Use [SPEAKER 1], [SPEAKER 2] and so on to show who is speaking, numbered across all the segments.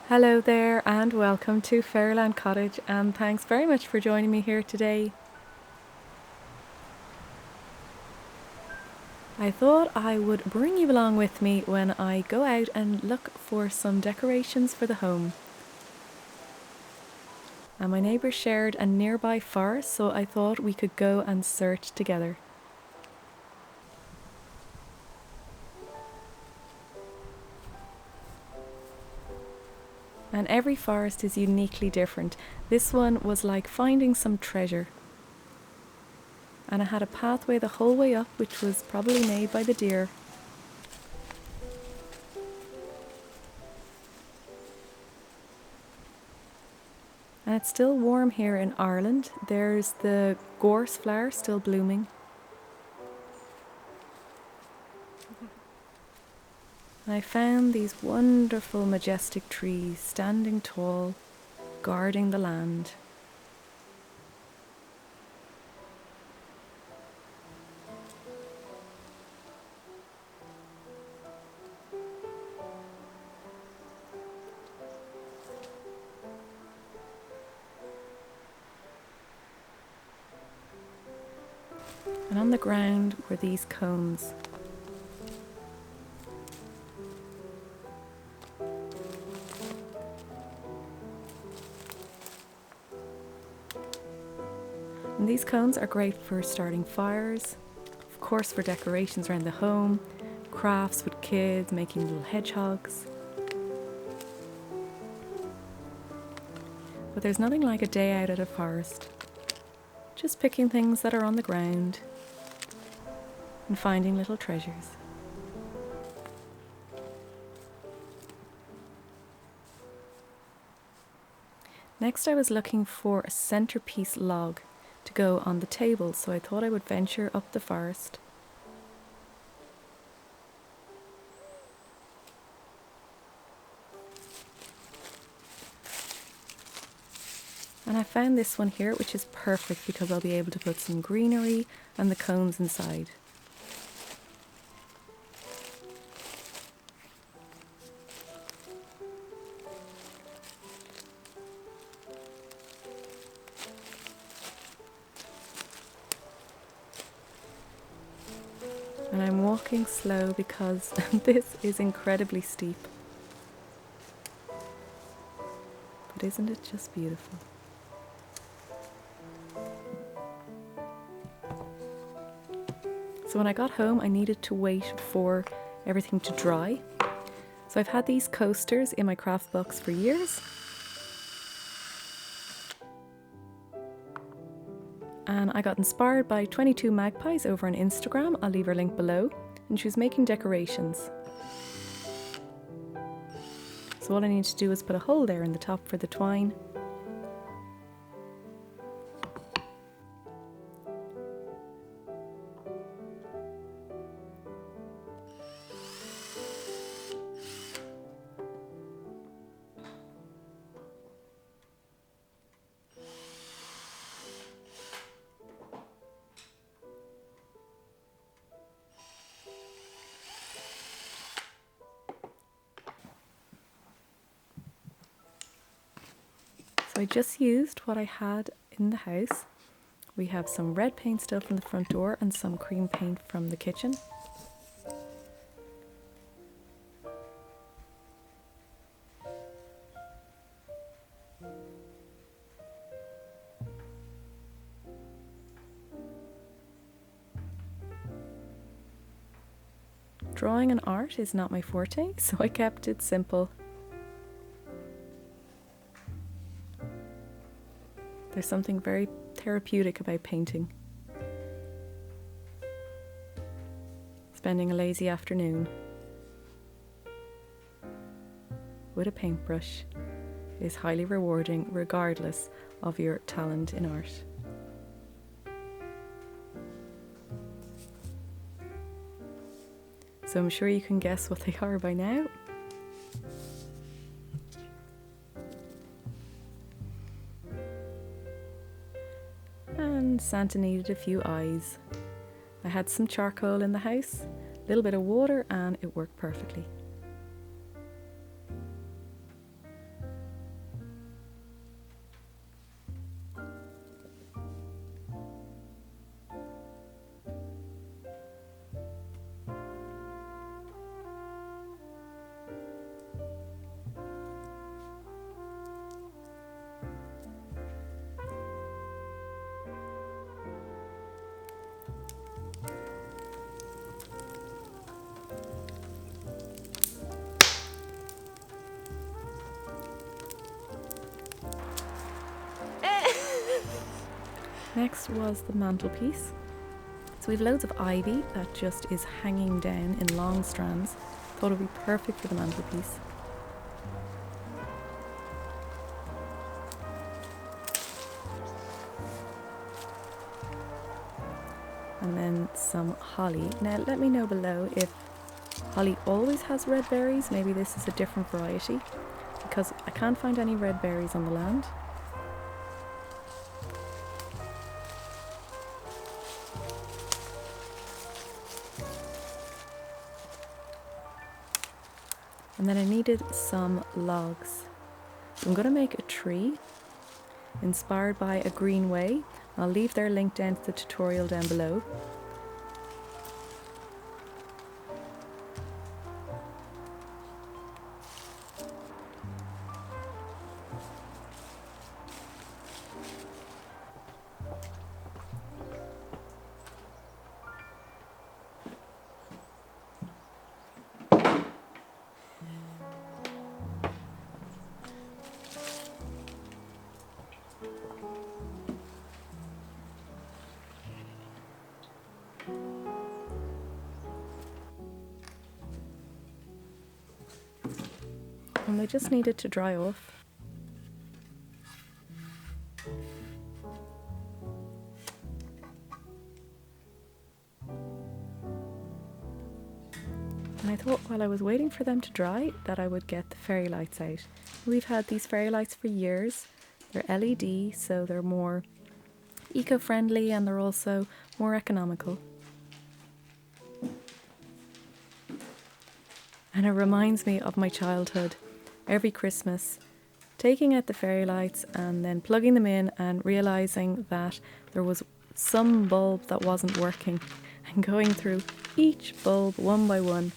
[SPEAKER 1] Hello there and welcome to Fairyland Cottage, and thanks very much for joining me here today. I thought I would bring you along with me when I go out and look for some decorations for the home. And my neighbours shared a nearby forest, so I thought we could go and search together. And every forest is uniquely different. This one was like finding some treasure. And I had a pathway the whole way up, which was probably made by the deer. And it's still warm here in Ireland. There's the gorse flower still blooming. And I found these wonderful majestic trees standing tall, guarding the land. And on the ground were these cones. And these cones are great for starting fires, of course for decorations around the home, crafts with kids, making little hedgehogs. But there's nothing like a day out at a forest, just picking things that are on the ground and finding little treasures. Next I was looking for a centerpiece log to go on the table, so I thought I would venture up the forest. And I found this one here, which is perfect because I'll be able to put some greenery and the cones inside. And I'm walking slow because this is incredibly steep. But isn't it just beautiful? So when I got home, I needed to wait for everything to dry. So I've had these coasters in my craft box for years. And I got inspired by 22 magpies over on Instagram. I'll leave her link below. And she was making decorations. So all I need to do is put a hole there in the top for the twine. So I just used what I had in the house. We have some red paint still from the front door and some cream paint from the kitchen. Drawing and art is not my forte, so I kept it simple. There's something very therapeutic about painting. Spending a lazy afternoon with a paintbrush is highly rewarding regardless of your talent in art. So I'm sure you can guess what they are by now. And Santa needed a few eyes. I had some charcoal in the house, a little bit of water, and it worked perfectly. Next was the mantelpiece. So we've loads of ivy that just is hanging down in long strands. Thought it would be perfect for the mantelpiece. And then some holly. Now let me know below if holly always has red berries. Maybe this is a different variety, because I can't find any red berries on the land. And then I needed some logs. So I'm going to make a tree inspired by a green way. I'll leave their link down to the tutorial down below. And they just needed to dry off. And I thought while I was waiting for them to dry that I would get the fairy lights out. We've had these fairy lights for years. They're LED, so they're more eco-friendly and they're also more economical. And it reminds me of my childhood. Every Christmas, taking out the fairy lights and then plugging them in and realising that there was some bulb that wasn't working and going through each bulb one by one.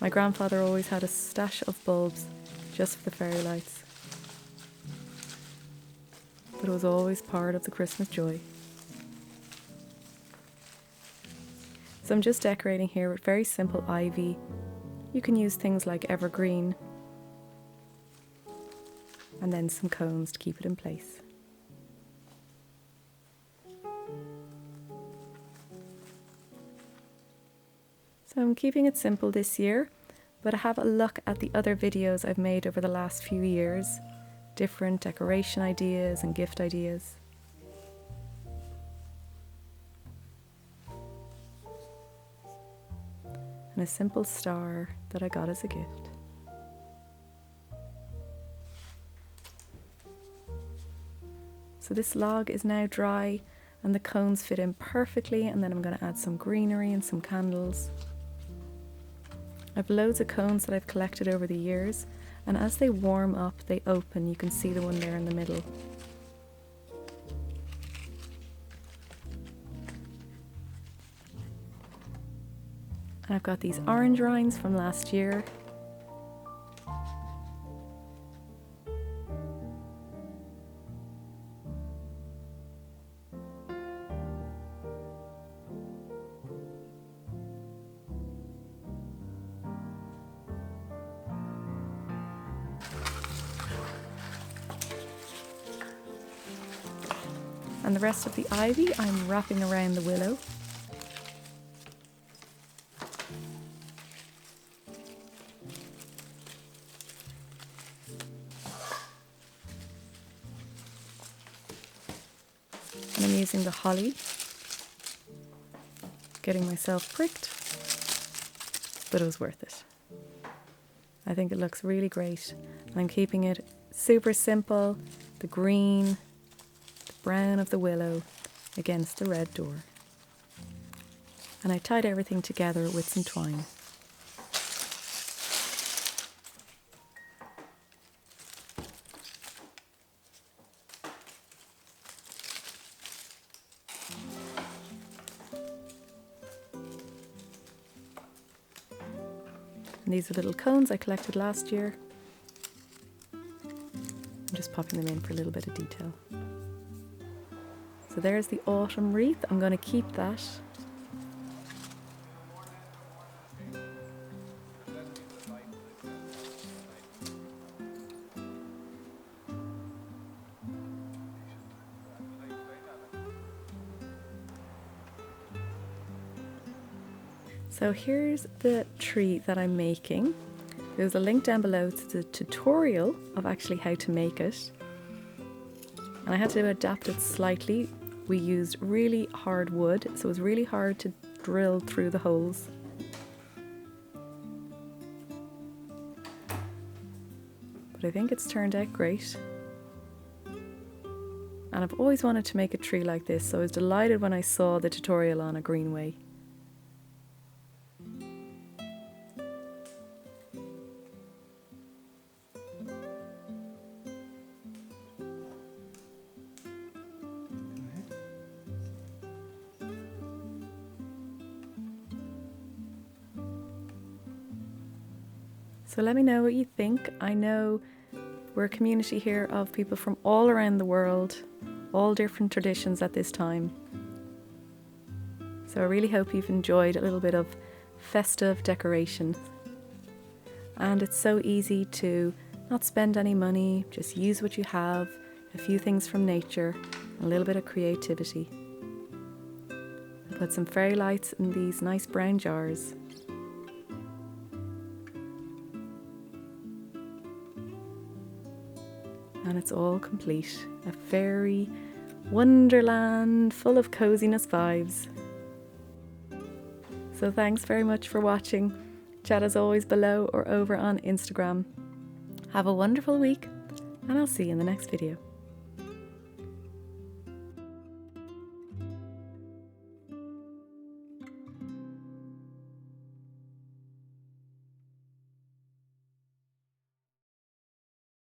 [SPEAKER 1] My grandfather always had a stash of bulbs just for the fairy lights. But it was always part of the Christmas joy. So I'm just decorating here with very simple ivy. You can use things like evergreen and then some cones to keep it in place. So I'm keeping it simple this year, but have a look at the other videos I've made over the last few years, different decoration ideas and gift ideas. And a simple star that I got as a gift. So this log is now dry and the cones fit in perfectly, and then I'm going to add some greenery and some candles. I've loads of cones that I've collected over the years, and as they warm up they open. You can see the one there in the middle. And I've got these orange rinds from last year. And the rest of the ivy I'm wrapping around the willow. And I'm using the holly, getting myself pricked, but it was worth it. I think it looks really great. And I'm keeping it super simple, the green, the brown of the willow against the red door. And I tied everything together with some twine. And these are little cones I collected last year. I'm just popping them in for a little bit of detail. So there's the autumn wreath. I'm going to keep that. So here's the tree that I'm making. There's a link down below to the tutorial of actually how to make it. And I had to adapt it slightly. We used really hard wood, so it was really hard to drill through the holes. But I think it's turned out great. And I've always wanted to make a tree like this, so I was delighted when I saw the tutorial on a greenway. So let me know what you think. I know we're a community here of people from all around the world, all different traditions at this time. So I really hope you've enjoyed a little bit of festive decoration. And it's so easy to not spend any money, just use what you have, a few things from nature, a little bit of creativity. I put some fairy lights in these nice brown jars. And it's all complete. A fairy wonderland full of coziness vibes. So thanks very much for watching. Chat as always below or over on Instagram. Have a wonderful week, and I'll see you in the next video.